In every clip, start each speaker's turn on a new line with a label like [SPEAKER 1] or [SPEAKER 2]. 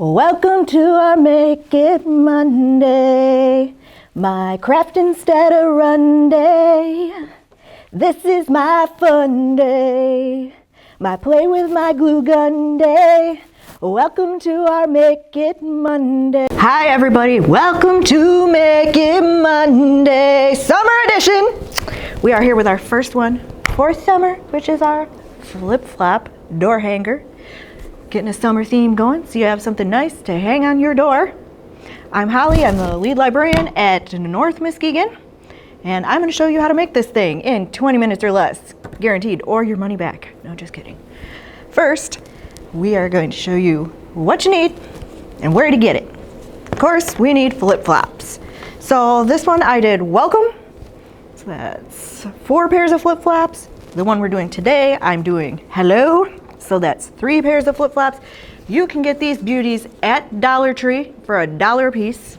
[SPEAKER 1] Welcome to our Make It Monday, my craft instead of run day. This is my fun day, my play with my glue gun day. Welcome to our Make It Monday. Hi everybody, welcome to Make It Monday, summer edition. We are here with our first one for summer, which is our flip-flop door hanger. Getting a summer theme going so you have something nice to hang on your door. I'm Holly, I'm the lead librarian at North Muskegon, and I'm going to show you how to make this thing in 20 minutes or less, guaranteed, or your money back. No, just kidding. First, we are going to show you what you need and where to get it. Of course, we need flip-flops. So this one I did welcome, so that's 4 pairs of flip-flops. The one we're doing today, I'm doing hello. So that's 3 pairs of flip-flops. You can get these beauties at Dollar Tree for $1 a piece.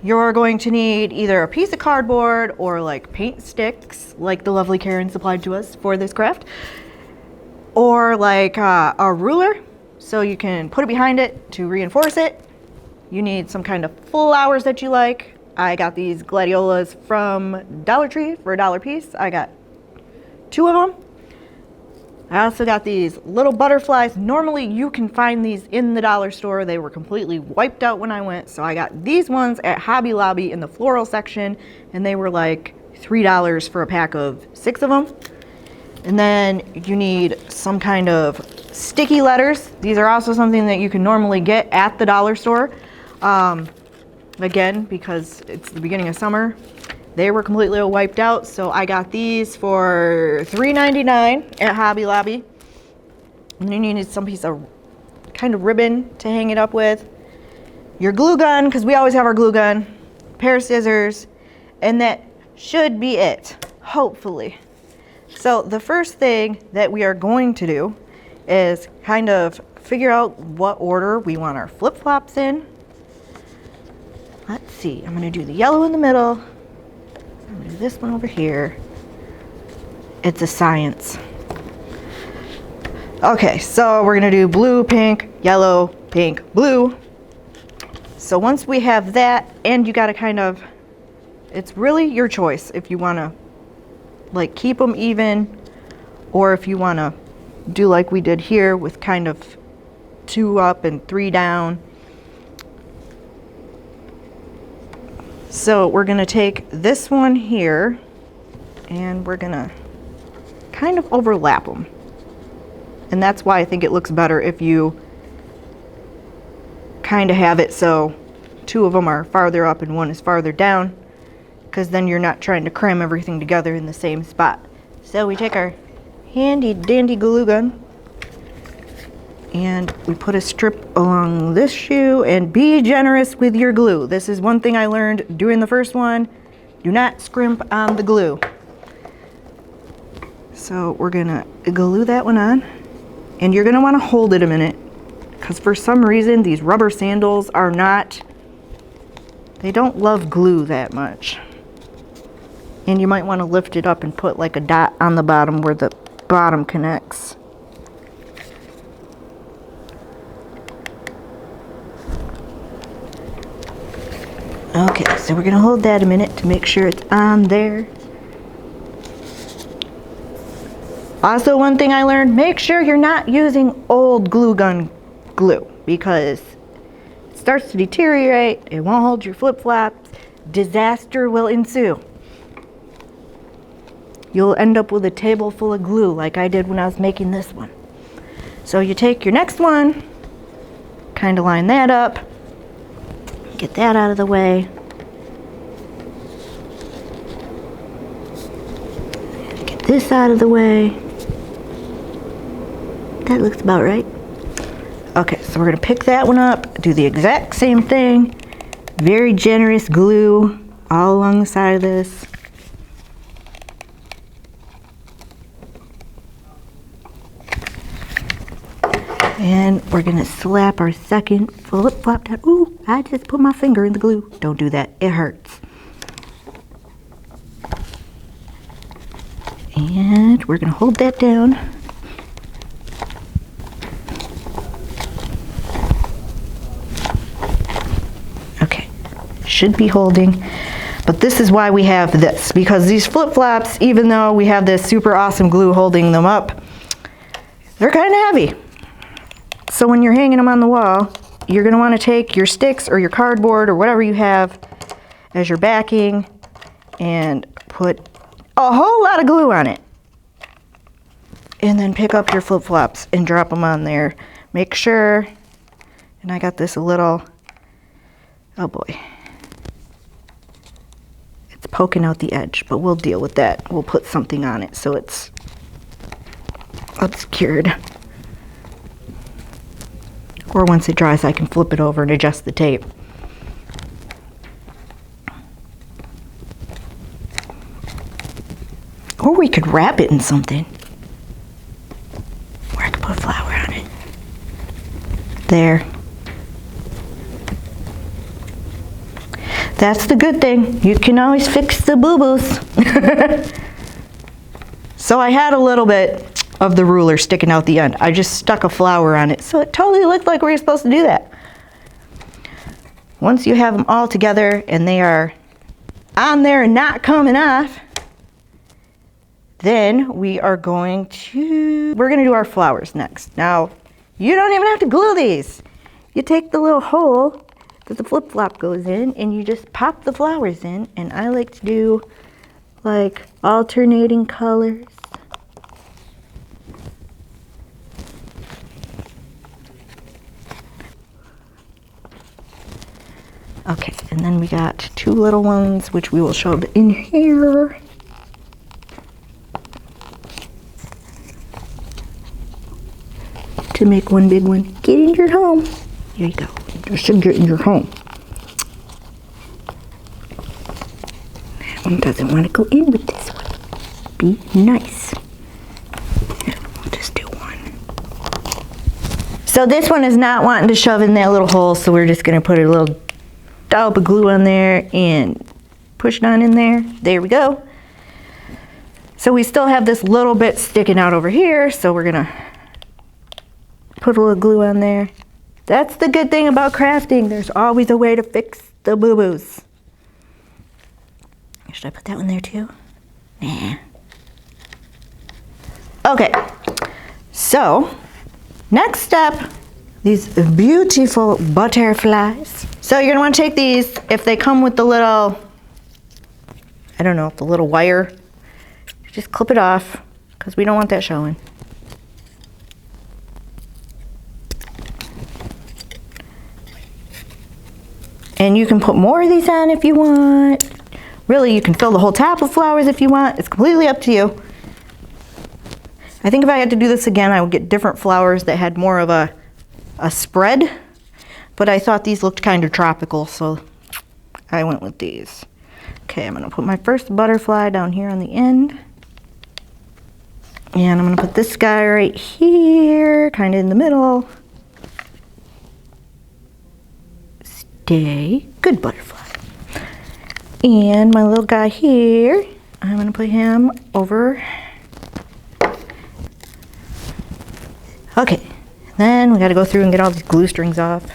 [SPEAKER 1] You're going to need either a piece of cardboard or like paint sticks, like the lovely Karen supplied to us for this craft, or like a ruler, so you can put it behind it to reinforce it. You need some kind of flowers that you like. I got these gladiolas from Dollar Tree for $1 a piece. I got 2 of them. I also got these little butterflies. Normally you can find these in the dollar store. They were completely wiped out when I went. So I got these ones at Hobby Lobby in the floral section, and they were like $3 for a pack of 6 of them. And then you need some kind of sticky letters. These are also something that you can normally get at the dollar store. Again, because it's the beginning of summer, they were completely wiped out, so I got these for $3.99 at Hobby Lobby. And then you need some piece of kind of ribbon to hang it up with. Your glue gun, because we always have our glue gun. A pair of scissors, and that should be it, hopefully. So the first thing that we are going to do is kind of figure out what order we want our flip-flops in. Let's see, I'm going to do the yellow in the middle. I'm going to do this one over here. It's a science. Okay, so we're going to do blue, pink, yellow, pink, blue. So once we have that, and you got to kind of, it's really your choice if you want to like keep them even, or if you want to do like we did here with kind of 2 up and 3 down. So we're going to take this one here and we're going to kind of overlap them. And that's why I think it looks better if you kind of have it so 2 of them are farther up and 1 is farther down, because then you're not trying to cram everything together in the same spot. So we take our handy dandy glue gun and we put a strip along this shoe, and be generous with your glue. This is one thing I learned doing the first one. Do not scrimp on the glue. So we're gonna glue that one on, and you're gonna wanna hold it a minute, because for some reason these rubber sandals are not, they don't love glue that much. And you might wanna lift it up and put like a dot on the bottom where the bottom connects. Okay, so we're going to hold that a minute to make sure it's on there. Also, one thing I learned, make sure you're not using old glue gun glue, because it starts to deteriorate, it won't hold your flip-flops, disaster will ensue. You'll end up with a table full of glue like I did when I was making this one. So you take your next one, kind of line that up, get that out of the way. Get this out of the way. That looks about right. Okay, so we're going to pick that one up, do the exact same thing. Very generous glue all along the side of this. And we're going to slap our second flip-flop down. Ooh, I just put my finger in the glue. Don't do that. It hurts. And we're going to hold that down. should be holding. But this is why we have this, because these flip-flops, even though we have this super awesome glue holding them up, they're kind of heavy. So when you're hanging them on the wall, you're going to want to take your sticks or your cardboard or whatever you have as your backing and put a whole lot of glue on it. And then pick up your flip-flops and drop them on there. Make sure, and I got this a little, oh boy. It's poking out the edge, but we'll deal with that. We'll put something on it so it's obscured. Or once it dries, I can flip it over and adjust the tape. Or we could wrap it in something. Or I could put a flower on it. There. That's the good thing. You can always fix the boo-boos. So I had a little bit of the ruler sticking out the end. I just stuck a flower on it, so it totally looked like we were supposed to do that. Once you have them all together and they are on there and not coming off, then we're going to do our flowers next. Now, you don't even have to glue these. You take the little hole that the flip-flop goes in and you just pop the flowers in, and I like to do like alternating colors. Okay, and then we got two little ones, which we will shove in here. To make one big one. Get in your home. Here you go. Just to get in your home. That one doesn't want to go in with this one. Be nice. Here, we'll just do one. So this one is not wanting to shove in that little hole, so we're just going to put a little dollop of glue on there and push it on in there. There we go. So we still have this little bit sticking out over here, so we're gonna put a little glue on there. That's the good thing about crafting. There's always a way to fix the boo-boos. Should I put that one there too? Nah. Okay, so next step, these beautiful butterflies. So you're gonna wanna take these, if they come with the little, I don't know, the little wire, just clip it off, because we don't want that showing. And you can put more of these on if you want. Really, you can fill the whole top with flowers if you want. It's completely up to you. I think if I had to do this again, I would get different flowers that had more of a spread. But I thought these looked kind of tropical, so I went with these. Okay, I'm gonna put my first butterfly down here on the end. And I'm gonna put this guy right here, kind of in the middle. Stay, good butterfly. And my little guy here, I'm gonna put him over. Okay, then we gotta go through and get all these glue strings off.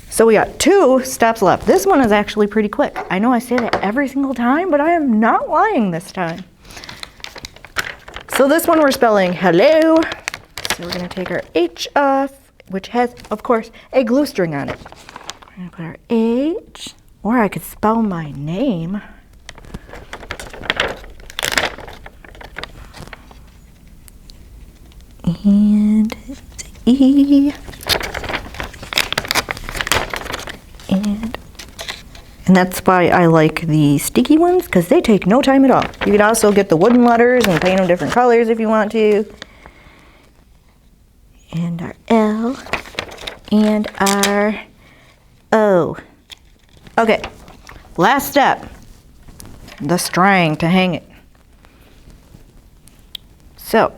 [SPEAKER 1] So we got 2 steps left. This one is actually pretty quick. I know I say that every single time, but I am not lying this time. So this one we're spelling hello. So we're gonna take our H off, which has, of course, a glue string on it. We're gonna put our H, or I could spell my name. And E. And that's why I like the sticky ones, because they take no time at all. You could also get the wooden letters and paint them different colors if you want to. And our L and our O. Okay, last step, the string to hang it. So,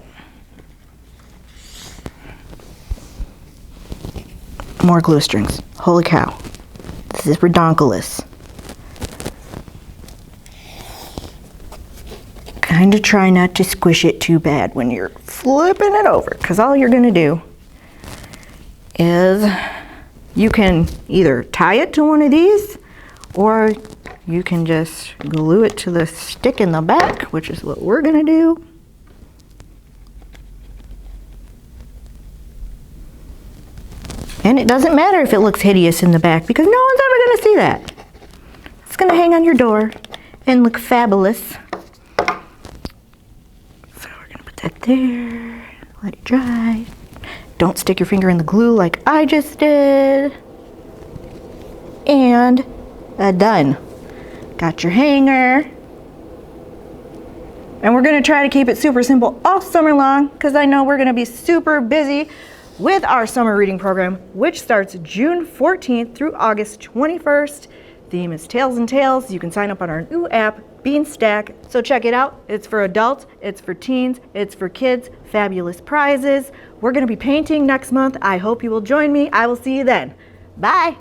[SPEAKER 1] more glue strings. Holy cow. This is redonkulous. Kind of try not to squish it too bad when you're flipping it over, because all you're going to do is You can either tie it to one of these, or you can just glue it to the stick in the back, which is what we're gonna do. And it doesn't matter if it looks hideous in the back, because no one's ever gonna see that. It's gonna hang on your door and look fabulous. So we're gonna put that there, let it dry. Don't stick your finger in the glue like I just did. And done. Got your hanger. And we're gonna try to keep it super simple all summer long, because I know we're gonna be super busy with our summer reading program, which starts June 14th through August 21st. Theme is Tales and Tales. You can sign up on our new app, Beanstack. So check it out. It's for adults, it's for teens, it's for kids. Fabulous prizes. We're gonna be painting next month. I hope you will join me. I will see you then. Bye.